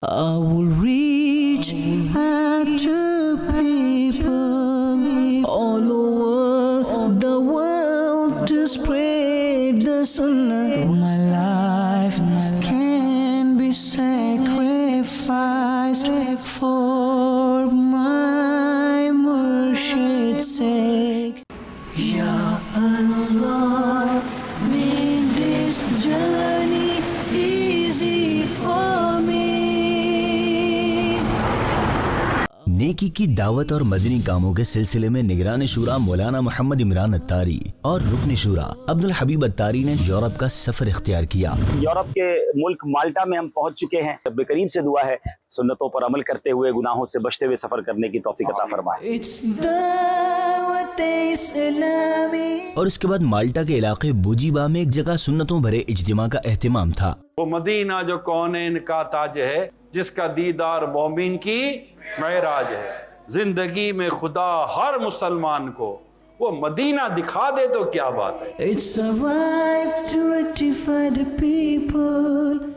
I will reach out to people all over the world to spread the sunnah. My life can be sacrificed for my Murshid's sake. Ya Allah, make this journey easy for me. نیکی کی دعوت اور مدنی کاموں کے سلسلے میں نگران شورا مولانا محمد عمران اتاری اور رکن شورا عبدالحبیب اتاری نے یورپ کا سفر اختیار کیا۔ یورپ کے ملک مالٹا میں ہم پہنچ چکے ہیں۔ رب کریم سے دعا ہے سنتوں پر عمل کرتے ہوئے گناہوں سے بچتے ہوئے سفر کرنے کی توفیق عطا فرمائے۔ اور اس کے بعد مالٹا کے علاقے بوجیبا میں ایک جگہ سنتوں بھرے اجتماع کا اہتمام تھا۔ وہ مدینہ جو کونین کا تاج ہے، جس کا دیدار مومن کی معراج ہے۔ زندگی میں خدا ہر مسلمان کو وہ مدینہ دکھا دے تو کیا بات ہے۔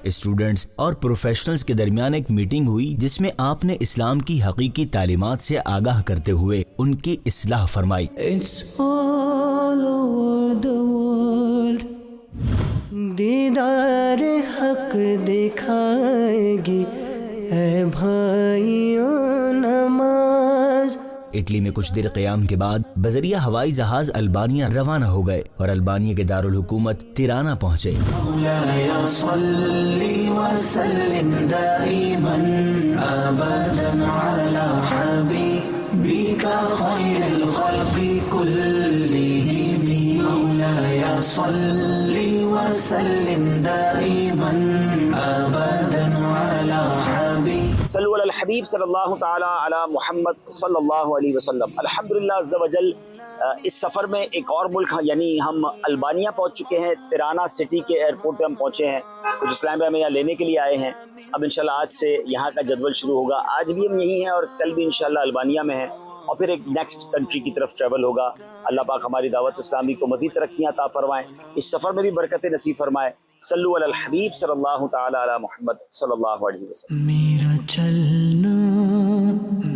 اسٹوڈنٹس اور پروفیشنلز کے درمیان ایک میٹنگ ہوئی جس میں آپ نے اسلام کی حقیقی تعلیمات سے آگاہ کرتے ہوئے ان کی اصلاح فرمائی۔ دیدار حق دکھائے گی اے بھائیوں نماز۔ اٹلی میں کچھ دیر قیام کے بعد بذریعہ ہوائی جہاز البانیہ روانہ ہو گئے اور البانیہ کے دارالحکومت تیرانا پہنچے۔ مولاي صل وسلم دائما ابدا على حبيبك خير الخلق كلهم مولاي صل وسلم دائما ابدا على حبيبك صلو علی الحبیب صلی اللہ تعالی علی محمد صلی اللہ علیہ وسلم۔ الحمدللہ عز و جل اس سفر میں ایک اور ملک یعنی ہم البانیہ پہنچ چکے ہیں۔ تیرانا سٹی کے ایئرپورٹ پہ ہم پہنچے ہیں۔ کچھ اسلام ہمیں یہاں لینے کے لیے آئے ہیں۔ اب انشاءاللہ آج سے یہاں کا جدول شروع ہوگا۔ آج بھی ہم یہی ہیں اور کل بھی انشاءاللہ البانیہ میں ہیں اور پھر ایک نیکسٹ کنٹری کی طرف ٹریول ہوگا۔ اللہ پاک ہماری دعوت اسلامی کو مزید ترقیاں عطا فرمائیں، اس سفر میں بھی برکت نصیب فرمائے۔ صلو علی الحبیب صلی اللہ تعالی علی محمد صلی اللہ علیہ وسلم۔ میرا چلنا،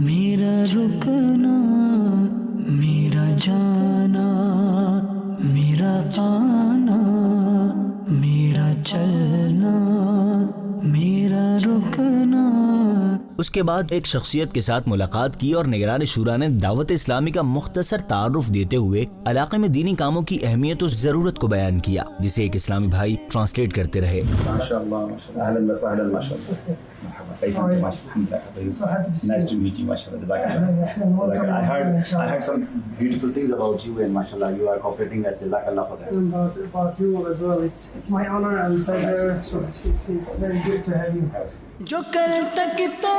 میرا رکنا، میرا جانا، میرا آنا، میرا چلنا، میرا رکنا۔ اس کے بعد ایک شخصیت کے ساتھ ملاقات کی اور نگران شورا نے دعوت اسلامی کا مختصر تعارف دیتے ہوئے علاقے میں دینی کاموں کی اہمیت و ضرورت کو بیان کیا، جسے ایک اسلامی بھائی ٹرانسلیٹ کرتے رہے۔ MashaAllah, ahlan wa sahlan, mashallah. Nice to meet you, mashallah. I heard some beautiful things about you, and mashallah, you are cooperating us. Jazakallah for that. About you as well. It's my honor and pleasure. It's very good to have you. جو کل تک تو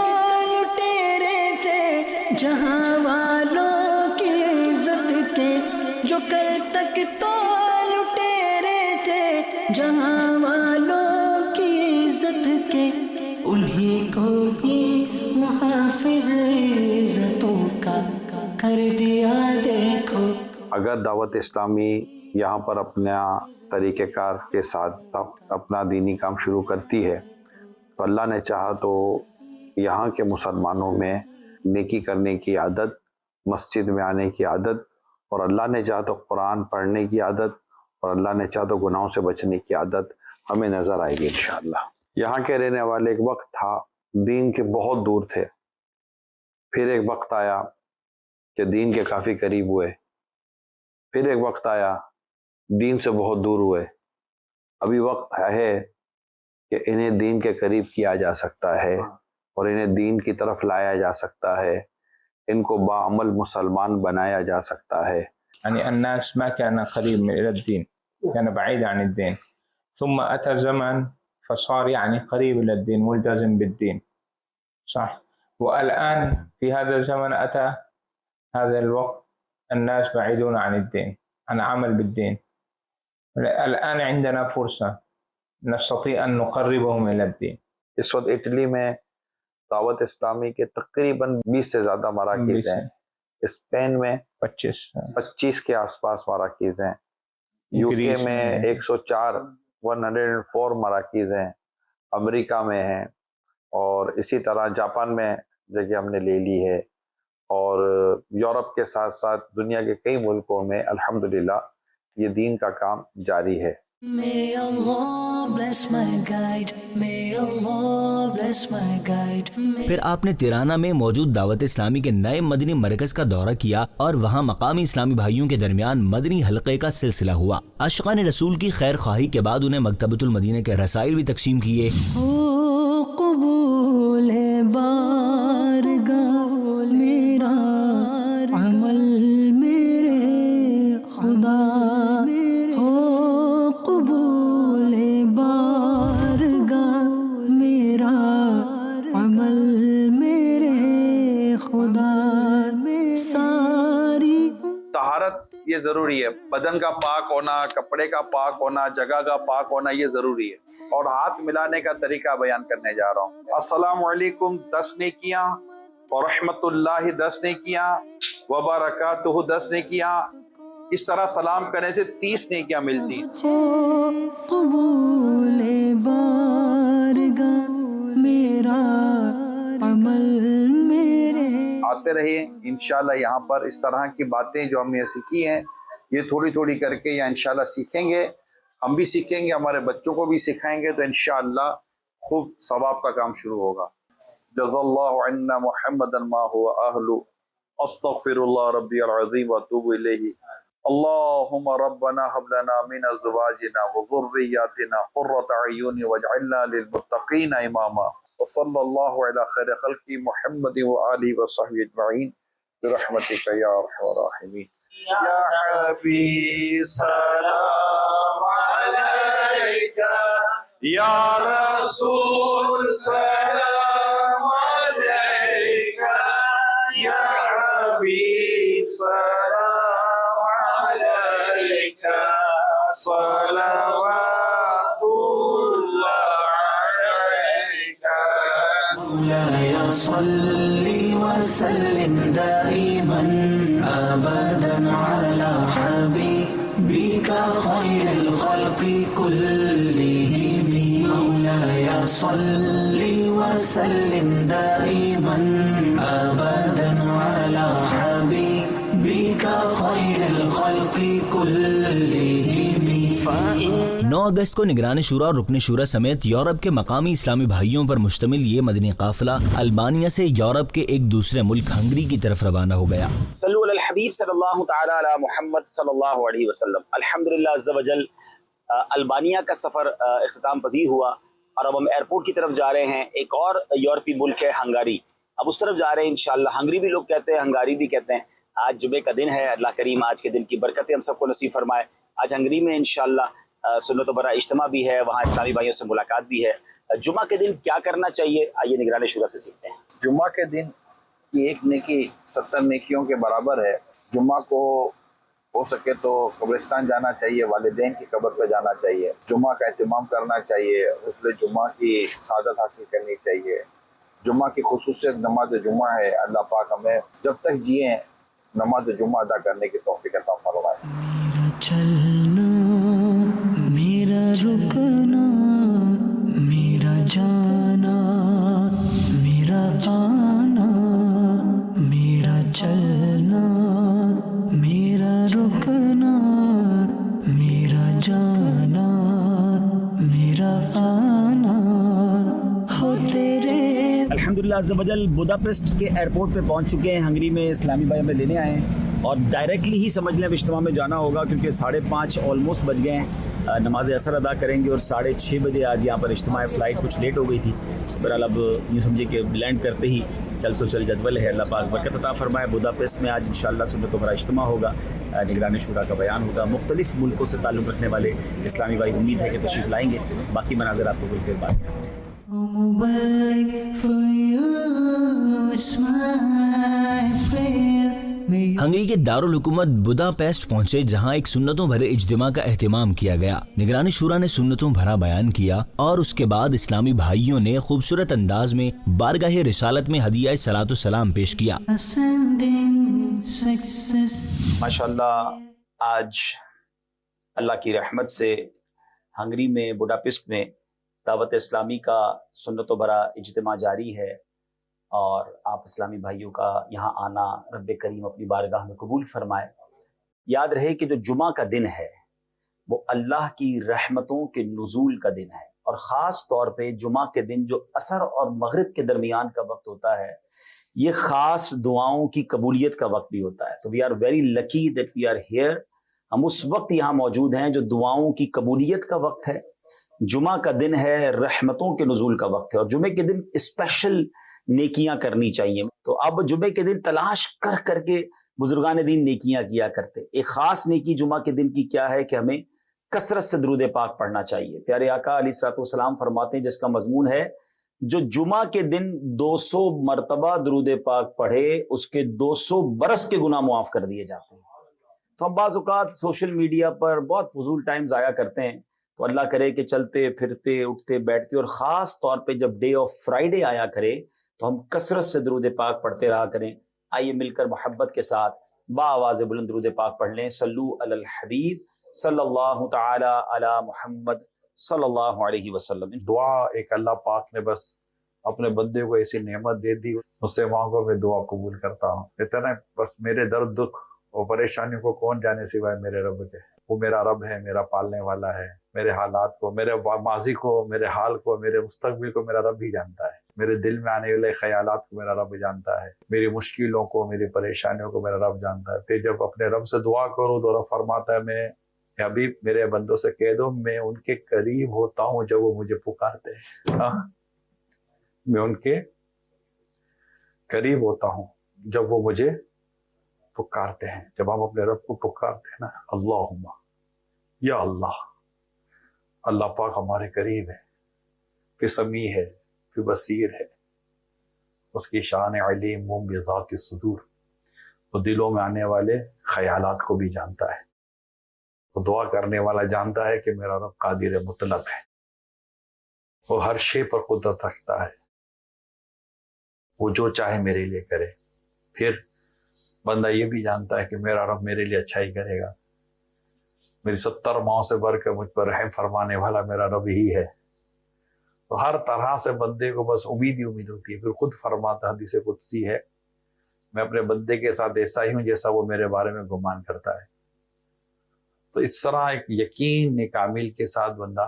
لٹیرے تھے جہاں والوں کی عزت کے، جو کل تک تو لٹیرے تھے جہاں والوں کی عزت کے، انہیں کو ہی محافظ عزتوں کا کر دیا دیکھو۔ اگر دعوت اسلامی یہاں پر اپنا طریقہ کار کے ساتھ اپنا دینی کام شروع کرتی ہے تو اللہ نے چاہا تو یہاں کے مسلمانوں میں نیکی کرنے کی عادت، مسجد میں آنے کی عادت، اور اللہ نے چاہا تو قرآن پڑھنے کی عادت، اور اللہ نے چاہا تو گناہوں سے بچنے کی عادت ہمیں نظر آئے گی انشاءاللہ۔ یہاں کے رہنے والے ایک وقت تھا دین کے بہت دور تھے، پھر ایک وقت آیا کہ دین کے کافی قریب ہوئے، پھر ایک وقت آیا دین سے بہت دور ہوئے، ابھی وقت ہے کہ انہیں دین کے قریب کیا جا سکتا ہے اور انہیں دین کی طرف لایا جا سکتا ہے، ان کو باعمل مسلمان بنایا جا سکتا ہے۔ يعني الناس ما كان قريب إلى الدين، كان بعيد عن الدين، ثم أتى زمن فصار يعني قريب إلى الدين، ملتزم بالدين، صح؟ والآن في هذا الزمن أتى هذا الوقت الناس بعيدون عن الدين، عن عمل بالدين. الآن عندنا فرصة نستطيع أن نقربهم إلى الدين۔ اس وقت اٹلی میں دعوت اسلامی کے تقریباً 20 سے زیادہ مراکز ہیں، اسپین میں 25 کے آس پاس مراکز ہیں، یو کے میں 104 مراکز ہیں، امریکہ میں ہیں، اور اسی طرح جاپان میں جگہ ہم نے لے لی ہے، اور یورپ کے ساتھ ساتھ دنیا کے کئی ملکوں میں الحمدللہ یہ دین کا کام جاری ہے۔ May Allah bless my guide. May Allah bless my guide. پھر آپ نے تیرانہ میں موجود دعوت اسلامی کے نئے مدنی مرکز کا دورہ کیا اور وہاں مقامی اسلامی بھائیوں کے درمیان مدنی حلقے کا سلسلہ ہوا۔ عاشقان رسول کی خیر خواہی کے بعد انہیں مکتبۃ المدینہ کے رسائل بھی تقسیم کیے۔ ہو قبول بارگاہ میرا عمل میرے خدا، ہو قبول بارگاہ میرا عمل میرے خدا، ساری طہارت یہ ضروری ہے، بدن کا پاک ہونا، کپڑے کا پاک ہونا، جگہ کا پاک ہونا یہ ضروری ہے۔ اور ہاتھ ملانے کا طریقہ بیان کرنے جا رہا ہوں۔ السلام علیکم 10 نیکیاں، ورحمت اللہ 10 نیکیاں، وبرکاتہ 10 نیکیاں، اس طرح سلام کرنے سے 30 نیکیاں ملتی ہیں۔ ہو قبول بارگاہ میرا عمل میرے۔ آتے رہیے انشاءاللہ، یہاں پر اس طرح کی باتیں جو ہم نے سیکھی ہیں یہ تھوڑی تھوڑی کر کے یا انشاءاللہ سیکھیں گے، ہم بھی سیکھیں گے، ہمارے بچوں کو بھی سکھائیں گے، تو انشاءاللہ خوب ثواب کا کام شروع ہوگا۔ جزا اللہ عنا محمدا ما هو اہل، استغفر اللہ ربی العظیم واتوب الیہ۔ اللہم ربنا هب لنا من ازواجنا وذریاتنا قرۃ اعین واجعلنا للمتقین اماما، وصلی اللہ علی خیر خلق محمد وآلہ وصحبہ اجمعین برحمتک یا ارحم الراحمین۔ یا حبیب سلام علیک، یا رسول سلام علیک، یا حبیب سلام علیک، صلوات اللہ علیک۔ مولاي صل وسلم دائما أبدا على حبيبك خير الخلق كلهم، مولاي صل وسلم دائما أبدا على حبيبك خير الخلق كلهم۔ 9 اگست کو نگران شورا اور رکن شورا سمیت یورپ کے مقامی اسلامی بھائیوں پر مشتمل یہ مدنی قافلہ البانیہ سے یورپ کے ایک دوسرے ملک ہنگری کی طرف روانہ ہو گیا۔ صلو علی الحبیب صلی اللہ تعالی علی محمد صلی اللہ علیہ وسلم۔ الحمدللہ عز و جل البانیہ کا سفر اختتام پذیر ہوا، اور اب ہم ایئرپورٹ کی طرف جا رہے ہیں۔ ایک اور یورپی ملک ہے ہنگاری، اب اس طرف جا رہے ہیں انشاءاللہ۔ ہنگری بھی لوگ کہتے ہیں، ہنگاری بھی کہتے ہیں۔ آج جمعے کا دن ہے، اللہ کریم آج کے دن کی برکتیں ہم سب کو نصیب فرمائے۔ آج ہنگری میں انشاءاللہ سنت و برا اجتماع بھی ہے، وہاں اسلامی بھائیوں سے ملاقات بھی ہے۔ جمعہ کے دن کیا کرنا چاہیے، آئیے نگران شورا سے سیکھتے ہیں۔ جمعہ کے دن کی ایک نیکی 70 نیکیوں کے برابر ہے۔ جمعہ کو ہو سکے تو قبرستان جانا چاہیے، والدین کی قبر پہ جانا چاہیے، جمعہ کا اہتمام کرنا چاہیے، غسل جمعہ کی سعادت حاصل کرنی چاہیے۔ جمعہ کی خصوصیت نماز جمعہ ہے، اللہ پاک ہمیں جب تک جیے نماز جمعہ ادا کرنے کی توفیق عطا فرمائے۔ میرا چلنا، میرا رکنا، میرا جانا، میرا آنا، میرا چلنا، میرا رکنا، میرا جانا، میرا آنا، ہو تیرے۔ الحمدللہ عز و جل بوداپیسٹ کے ایئرپورٹ پہ پہنچ چکے ہیں۔ ہنگری میں اسلامی بھائی ہمیں لینے آئے ہیں، اور ڈائریکٹلی ہی سمجھ لیں اب اجتماع میں جانا ہوگا، کیونکہ 5:30 آلموسٹ بج گئے ہیں۔ نماز اثر ادا کریں گے اور 6:30 بجے آج یہاں پر اجتماع ہے۔ فلائٹ کچھ لیٹ ہو گئی تھی، بہرحال اب یوں سمجھے کہ لینڈ کرتے ہی چل سو چل جدول ہے۔ اللہ پاک برکت عطا فرمائے۔ بوداپیسٹ میں آج انشاءاللہ سنت و برا اجتماع ہوگا، نگران شورا کا بیان ہوگا، مختلف ملکوں سے تعلق رکھنے والے اسلامی بھائی امید ہے کہ تشریف لائیں گے۔ باقی مناظر آپ کو کچھ دیر بعد۔ ہنگری کے دارالحکومت بداپیسٹ پہنچے، جہاں ایک سنتوں بھرے اجتماع کا اہتمام کیا گیا۔ نگران شورا نے سنتوں بھرا بیان کیا، اور اس کے بعد اسلامی بھائیوں نے خوبصورت انداز میں بارگاہ رسالت میں ہدیہ صلاۃ و سلام پیش کیا۔ ماشاءاللہ آج اللہ کی رحمت سے ہنگری میں بوداپیسٹ میں دعوت اسلامی کا سنت و برا اجتماع جاری ہے اور آپ اسلامی بھائیوں کا یہاں آنا رب کریم اپنی بارگاہ میں قبول فرمائے۔ یاد رہے کہ جو جمعہ کا دن ہے وہ اللہ کی رحمتوں کے نزول کا دن ہے، اور خاص طور پہ جمعہ کے دن جو عصر اور مغرب کے درمیان کا وقت ہوتا ہے یہ خاص دعاؤں کی قبولیت کا وقت بھی ہوتا ہے۔ تو we are very lucky that we are here, ہم اس وقت یہاں موجود ہیں جو دعاؤں کی قبولیت کا وقت ہے۔ جمعہ کا دن ہے رحمتوں کے نزول کا وقت ہے، اور جمعے کے دن اسپیشل نیکیاں کرنی چاہیے۔ تو اب جمعے کے دن تلاش کر کے بزرگان دین نیکیاں کیا کرتے۔ ایک خاص نیکی جمعہ کے دن کی کیا ہے کہ ہمیں کثرت سے درود پاک پڑھنا چاہیے۔ پیارے آقا علیہ الصلوۃ والسلام فرماتے ہیں جس کا مضمون ہے جو جمعہ کے دن 200 مرتبہ درود پاک پڑھے اس کے 200 برس کے گناہ معاف کر دیے جاتے ہیں۔ تو ہم بعض اوقات سوشل میڈیا پر بہت فضول ٹائم ضائع کرتے ہیں، تو اللہ کرے کہ چلتے پھرتے اٹھتے بیٹھتے، اور خاص طور پہ جب ڈے آف فرائیڈے آیا کرے تو ہم کثرت سے درود پاک پڑھتے رہا کریں۔ آئیے مل کر محبت کے ساتھ با آواز بلند درود پاک پڑھ لیں۔ صلو علی الحبیب صلی اللہ تعالی علی محمد صلی اللہ علیہ وسلم۔ دعا ایک اللہ پاک نے بس اپنے بندے کو ایسی نعمت دے دی، اس سے مانگو میں دعا قبول کرتا ہوں۔ اتنا بس میرے درد دکھ اور پریشانیوں کو کون جانے سوائے میرے رب کے۔ وہ میرا رب ہے، میرا پالنے والا ہے۔ میرے حالات کو، میرے ماضی کو، میرے حال کو، میرے مستقبل کو میرا رب ہی جانتا ہے۔ میرے دل میں آنے والے خیالات کو میرا رب جانتا ہے۔ میری مشکلوں کو، میری پریشانیوں کو میرا رب جانتا ہے۔ پھر جب اپنے رب سے دعا کروں تو رب فرماتا ہے میں حبیب میرے بندوں سے کہہ دو میں ان کے قریب ہوتا ہوں جب وہ مجھے پکارتے ہیں۔ میں ان کے قریب ہوتا ہوں جب وہ مجھے پکارتے ہیں۔ جب ہم اپنے رب کو پکارتے ہیں نا، اللہم یا اللہ، اللہ پاک ہمارے قریب ہے، پھر سمیع ہے، پھر بصیر ہے، اس کی شان علیم بذات الصدور، وہ دلوں میں آنے والے خیالات کو بھی جانتا ہے۔ وہ دعا کرنے والا جانتا ہے کہ میرا رب قادر مطلق ہے، وہ ہر شے پر قدرت رکھتا ہے، وہ جو چاہے میرے لیے کرے۔ پھر بندہ یہ بھی جانتا ہے کہ میرا رب میرے لیے اچھا ہی کرے گا۔ میری 70 ماؤں سے بڑھ کر مجھ پر رحم فرمانے والا میرا رب ہی ہے۔ تو ہر طرح سے بندے کو بس امید ہی امید ہوتی ہے۔ پھر خود فرماتا حدیث قدسی ہے، میں اپنے بندے کے ساتھ ایسا ہی ہوں جیسا وہ میرے بارے میں گمان کرتا ہے۔ تو اس طرح ایک یقین کامل کے ساتھ بندہ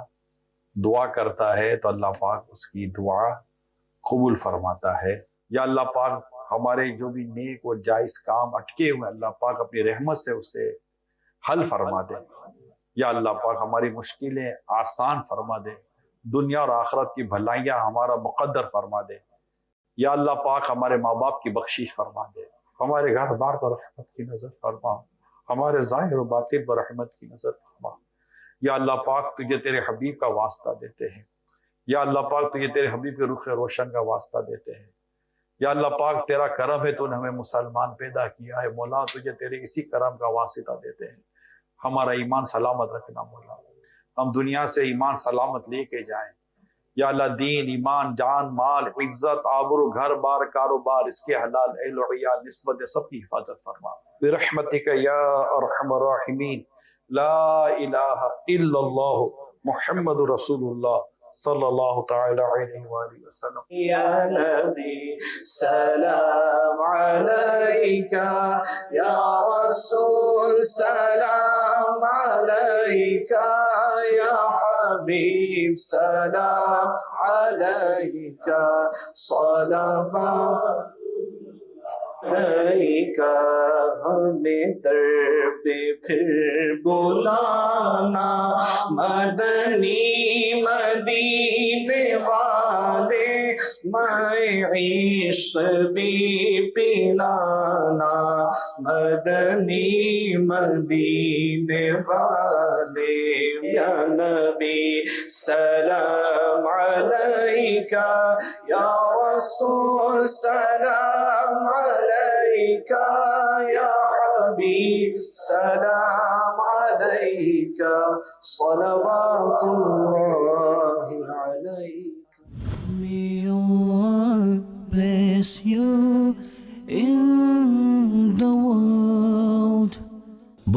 دعا کرتا ہے تو اللہ پاک اس کی دعا قبول فرماتا ہے۔ یا اللہ پاک ہمارے جو بھی نیک اور جائز کام اٹکے ہوئے اللہ پاک اپنی رحمت سے اسے حل فرما دے۔ یا اللہ پاک ہماری مشکلیں آسان فرما دے، دنیا اور آخرت کی بھلائیاں ہمارا مقدر فرما دے۔ یا اللہ پاک ہمارے ماں باپ کی بخشش فرما دے، ہمارے گھر بار پر رحمت کی نظر فرما، ہمارے ظاہر و باطن پر رحمت کی نظر فرما۔ یا اللہ پاک تجھے تیرے حبیب کا واسطہ دیتے ہیں، یا اللہ پاک تجھے تیرے حبیب کے رخ روشن کا واسطہ دیتے ہیں۔ یا اللہ پاک تیرا کرم ہے، تو نے ہمیں مسلمان پیدا کیا ہے، مولا تجھے تیرے اسی کرم کا واسطہ دیتے ہیں۔ ہمارا ایمان سلامت رکھنا مولا، ہم دنیا سے ایمان سلامت لے کے جائیں۔ یا اللہ دین، ایمان، جان، مال، عزت، آبرو، گھر بار، کاروبار، اس کے حلال اہل و عیال نسبت سب کی حفاظت فرما برحمتک یا ارحم الراحمین۔ لا الہ الا اللہ محمد رسول اللہ صلی اللہ تعالی علیہ وآلہ وسلم۔ یا نبی سلام علیکہ، یا رسول سلام علیکہ، یا حبیب سلام علیکہ، صلوات علیکہ۔ ہمیں در پہ پھر بلانا، مدنی مدینے والے، میں عشق بھی پلانا، مدنی مدینے والے۔ یا نبی سلام علیکہ، یا رسول سلام علیکہ، یا حبیب سلام علیکہ، صلوات اللہ علیکہ۔ May Allah bless you in the world.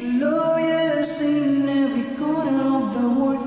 glorious in every corner of the world.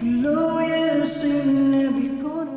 glorious in every corner.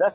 10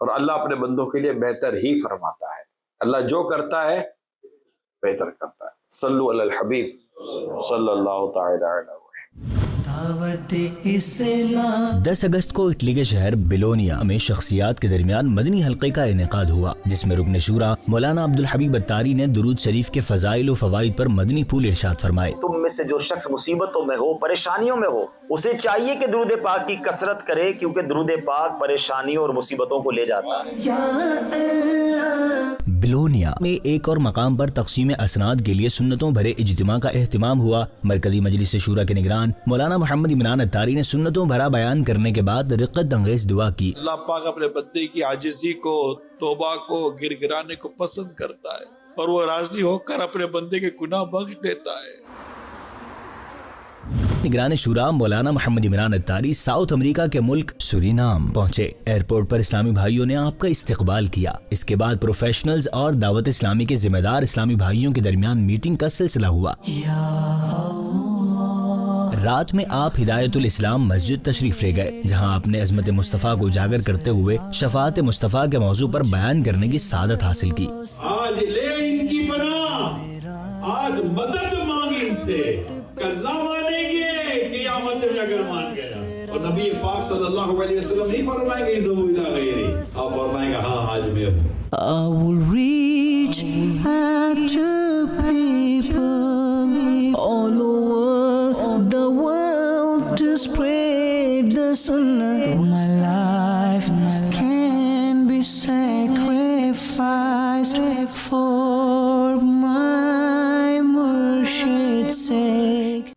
اور اللہ اپنے بندوں کے لیے بہتر ہی فرماتا ہے. اللہ جو کرتا ہے بہتر کرتا ہے. صلو علی الحبیب صلی اللہ تعالی علیہ وسلم. 10 اگست کو اٹلی کے شہر بیلونیا میں شخصیات کے درمیان مدنی حلقے کا انعقاد ہوا، جس میں رکن شورا مولانا عبدالحبیب اتاری نے درود شریف کے فضائل و فوائد پر مدنی پھول ارشاد فرمائے. تم میں سے جو شخص مصیبتوں میں ہو، پریشانیوں میں ہو، اسے چاہیے کہ درود پاک کی کثرت کرے، کیونکہ درود پاک پریشانیوں اور مصیبتوں کو لے جاتا ہے. بیلونیا میں ایک اور مقام پر تقسیم اسناد کے لیے سنتوں بھرے اجتماع کا اہتمام ہوا. مرکزی مجلس شورا کے نگران مولانا محمد عمران اتاری نے سنتوں بھرا بیان کرنے کے بعد رقت انگیز دعا کی. اللہ پاک اپنے بندے کی عاجزی کو، توبہ کو، گر گرانے کو پسند کرتا ہے اور وہ راضی ہو کر اپنے بندے کے گناہ بخش دیتا ہے. نگران شورا مولانا محمد عمران اتاری ساؤتھ امریکہ کے ملک سورینام پہنچے. ایئرپورٹ پر اسلامی بھائیوں نے آپ کا استقبال کیا. اس کے بعد پروفیشنلز اور دعوت اسلامی کے ذمہ دار اسلامی بھائیوں کے درمیان میٹنگ کا سلسلہ ہوا. رات میں آپ ہدایت الاسلام مسجد تشریف لے گئے، جہاں آپ نے عظمت مصطفیٰ کو اجاگر کرتے ہوئے شفاعت مصطفیٰ کے موضوع پر بیان کرنے کی سعادت حاصل کی. آج لے ان کی پناہ، آج مدد مانگ ان سے، کل مانیں گے قیامت میں اگر مان گیا. اور نبی پاک صلی اللہ علیہ وسلم نہیں فرمائیں گے اذهبوا الی غیری، آپ فرمائیں گے ہاں آج میں ہوں. I will reach out to people all over the world to spread the sunnah. My life can be sacrificed for